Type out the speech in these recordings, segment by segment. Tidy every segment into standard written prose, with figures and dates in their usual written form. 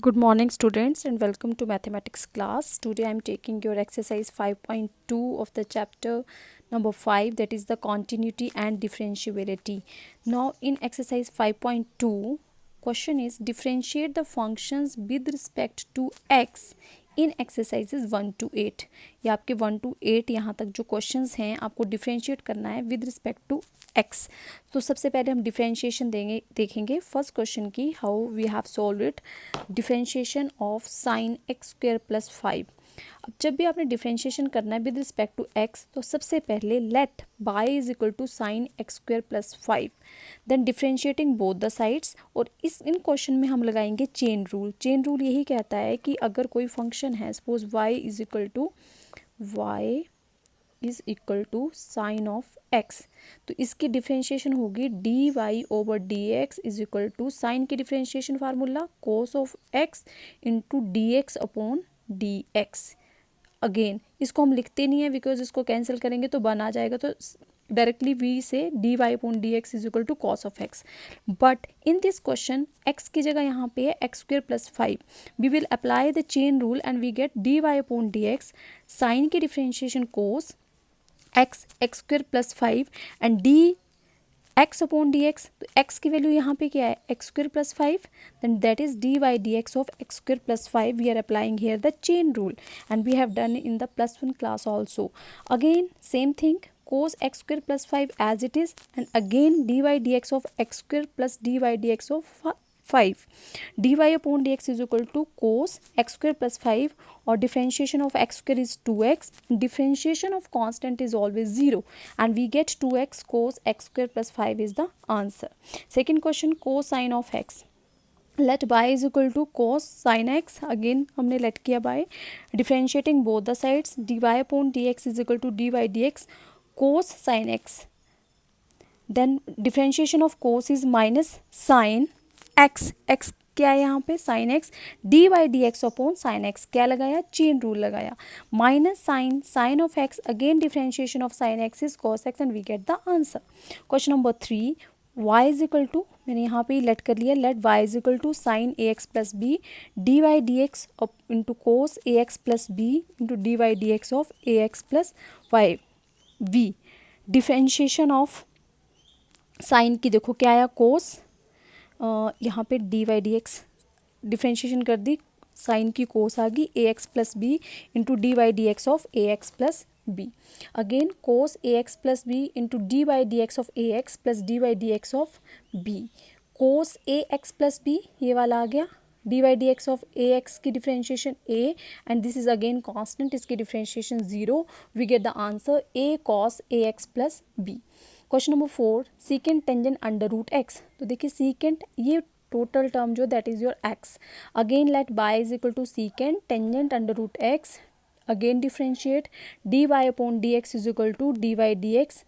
Good morning students and welcome to mathematics class. Today I am taking your exercise 5.2 of the chapter number 5, that is the continuity and differentiability. Now in exercise 5.2 question is differentiate the functions with respect to x in exercises 1 to 8. ये आपके 1 to 8 यहाँ तक जो questions हैं आपको differentiate करना है with respect to x. तो सबसे पहले हम डिफ्रेंशिएशन देखेंगे फर्स्ट क्वेश्चन की, how we have solve it. Differentiation of sine x square plus 5. अब जब भी आपने डिफ्रेंशिएशन करना है विद रिस्पेक्ट टू एक्स तो सबसे पहले let y is equal to sine x square plus 5, then differentiating both the sides. और इन क्वेश्चन में हम लगाएंगे चेन रूल. चेन रूल यही कहता है कि अगर कोई फंक्शन है, suppose y is equal to sine of x, तो इसकी डिफ्रेंशिएशन होगी dy over dx is equal to sine की differentiation formula cos of x into dx upon dx. Again इसको हम लिखते नहीं है बिकॉज इसको कैंसिल करेंगे तो बन आ जाएगा, तो directly we say dy upon dx is equal to cos of x. But in this question x की जगह यहाँ पे है x square plus 5. We will apply the chain rule and we get dy upon dx sine की differentiation cos x square plus 5 and d x upon d x. तो x की value यहाँ पे क्या है, x square plus 5, then that is d y d x of x square plus 5. We are applying here the chain rule and we have done in the +1 class also. Again same thing, cos x square plus 5 as it is, and again dy dx of x square plus dy dx of 5. dy upon dx is equal to cos x square plus 5, or differentiation of x square is 2x. Differentiation of constant is always 0 and we get 2x cos x square plus 5 is the answer. Second question, cosine of x. Let y is equal to cos sin x. Again हमने let किया by differentiating both the sides. dy upon dx is equal to dy dx cos sin x. Then differentiation of cos is minus sin x. x क्या है यहाँ पे, sine x. D y d x upon sine x क्या लगाया, chain rule लगाया. Minus sine of x, again differentiation of sine x is cos x and we get the answer. Question number 3, y is equal to, मैंने यहाँ पे let कर लिया, let y is equal to sine a x plus b d y d x into cos a x plus b into d y d x of a x plus y v. Differentiation of sine की देखो क्या आया, cos, यहाँ पे d y d x differentiation कर दी, sine की cos आ गई a x plus b into d y d x of a x plus b. Again cos a x plus b into d y d x of a x plus d y d x of b. Cos a x plus b ये वाला आ गया, d y d x of a x की differentiation a and this is again constant, इसकी differentiation 0. We get the answer a cos a x plus b. Question number 4, secant tangent under root x. तो देखिए secant ये total term जो that is your x. Again let y is equal to secant tangent under root x. Again differentiate d y upon d x is equal to d y d x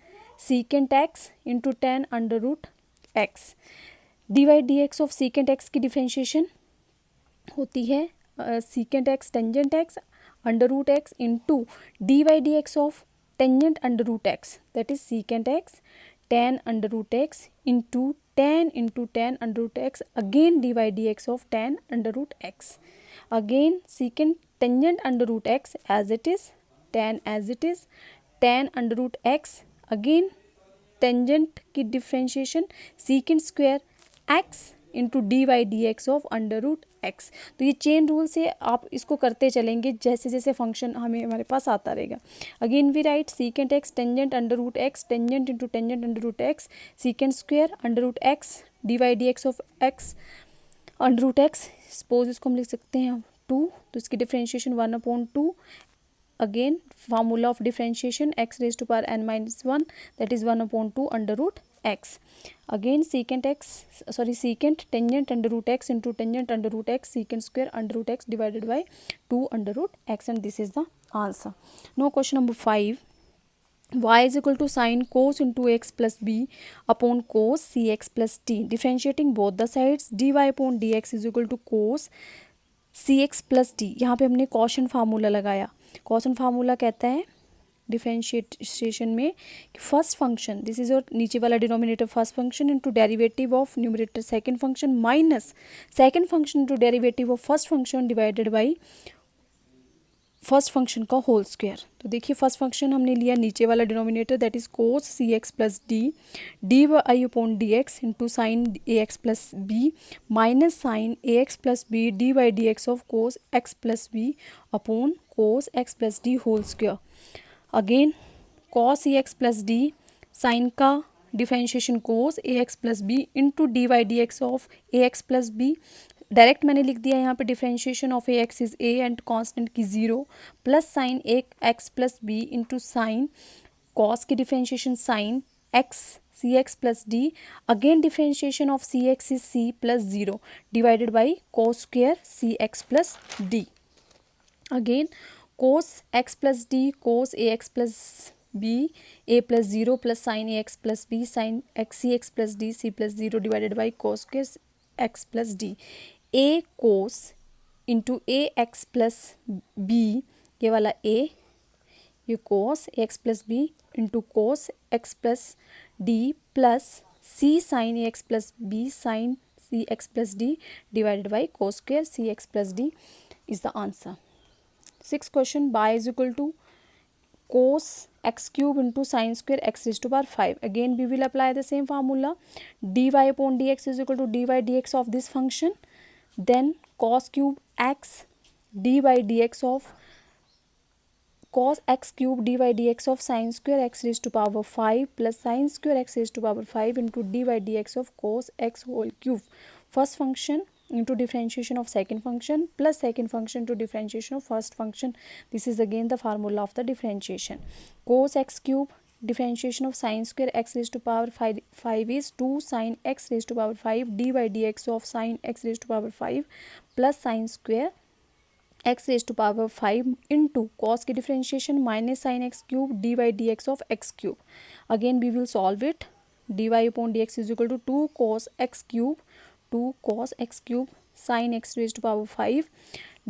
secant x into tan under root x. D y d x of secant x की differentiation होती है secant x tangent x under root x into d y d x of tangent under root x, that is secant x tan under root x into tan under root x, again dy dx of tan under root x. Again secant tangent under root x as it is, tan as it is, tan under root x, again tangent की differentiation secant square x into d y d x of under root x. तो ये chain rule से आप इसको करते चलेंगे जैसे जैसे फंक्शन हमारे पास आता रहेगा. Again we write secant x tangent under root x tangent into tangent under root x secant square under root x d y d x of x under root x. Suppose इसको हम लिख सकते हैं 2, तो इसकी differentiation 1/2. again formula of differentiation x raised to power n minus 1, that is 1/2 under root x. Again secant tangent under root x into tangent under root x secant square under root x divided by 2 under root x, and this is the answer. Now question number 5, y is equal to sin cos into x plus b upon cos cx plus t. Differentiating both the sides, dy upon dx is equal to cos cx plus t. यहाँ पे हमने quotient formula लगाया. Quotient formula कहता है differentiation में कि first function, this is your नीचे वाला denominator first function into derivative of numerator second function minus second function into derivative of first function divided by first function का whole square. तो देखिए first function हमने लिया नीचे वाला denominator that is cos c x plus d y upon d x into sine a x plus B minus sine a x plus b d y d x of cos x plus b upon cos x plus d whole square. Again cos a x plus d sine का differentiation cos a x plus b into d y d x of a x plus b. Direct मैंने लिख दिया यहाँ पे differentiation of a x is a and constant की 0 plus sine a x plus b into sine cos की differentiation sine x c x plus d. Again differentiation of c x is c plus 0 divided by cos square c x plus d. Again cos x plus d cos a x plus b a plus 0 plus sine a x plus b sine x c x plus d c plus 0 divided by cos square x plus d. A cos into a x plus b, ये वाला a, ये cos x plus b into cos x plus d plus c sine a x plus b sine c x plus d divided by cos square c x plus d is the answer. Sixth question, y is equal to cos x cube into sin square x raised to power 5. Again we will apply the same formula. dy upon dx is equal to dy dx of this function, then cos cube x dy dx of cos x cube dy dx of sin square x raised to power 5 plus sin square x raised to power 5 into dy dx of cos x whole cube. First function into differentiation of second function plus second function to differentiation of first function. This is again the formula of the differentiation. Cos x cube differentiation of sin square x raised to power 5 is 2 sin x raised to power 5 dy dx of sin x raised to power 5 plus sin square x raised to power 5 into cos की differentiation minus sin x cube dy dx of x cube. Again we will solve it. dy upon dx is equal to 2 cos x cube sin x raised to power 5.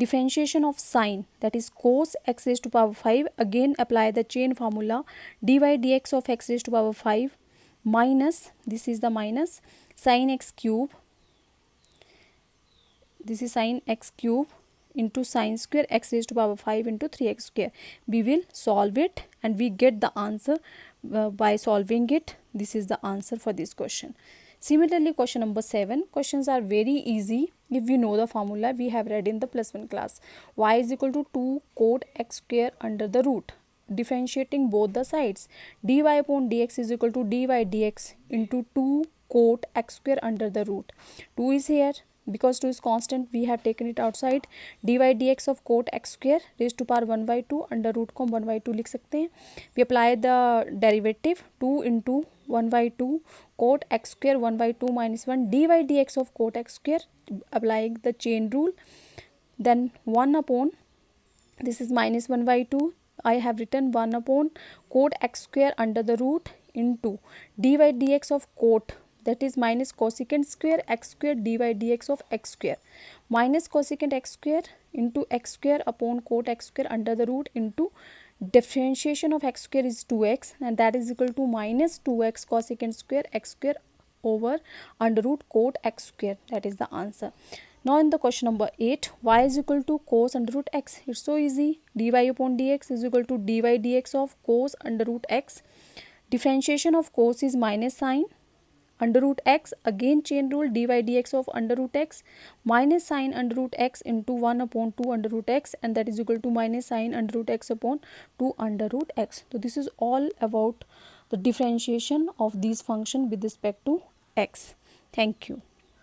Differentiation of sin, that is cos x raised to power 5. Again apply the chain formula. dy dx of x raised to power 5 minus, this is the minus, sin x cube, this is sin x cube into sin square x raised to power 5 into 3x square. We will solve it and we get the answer by solving it. This is the answer for this question. Similarly, question number 7. Questions are very easy if we know the formula we have read in the +1 class. Y is equal to 2 cot x square under the root. Differentiating both the sides. dy upon dx is equal to dy dx into 2 cot x square under the root. 2 is here. Because 2 is constant, we have taken it outside. dy dx of cot x square raised to power 1 by 2 under root को 1 by 2 लिख सकते हैं. We apply the derivative 2 into 1 by 2 cot x square 1 by 2 minus 1 dy dx of cot x square, applying the chain rule. Then 1 upon, this is minus 1 by 2. I have written 1 upon cot x square under the root into dy dx of cot, that is minus cosecant square x square dy dx of x square minus cosecant x square into x square upon cot x square under the root into differentiation of x square is 2x and that is equal to minus 2x cosecant square x square over under root cot x square. That is the answer. Now in the question number 8, y is equal to cos under root x. It's so easy. dy upon dx is equal to dy dx of cos under root x. Differentiation of cos is minus sine under root x, again chain rule, dy dx of under root x minus sine under root x into 1 upon 2 under root x, and that is equal to minus sine under root x upon 2 under root x. So this is all about the differentiation of these function with respect to x. Thank you.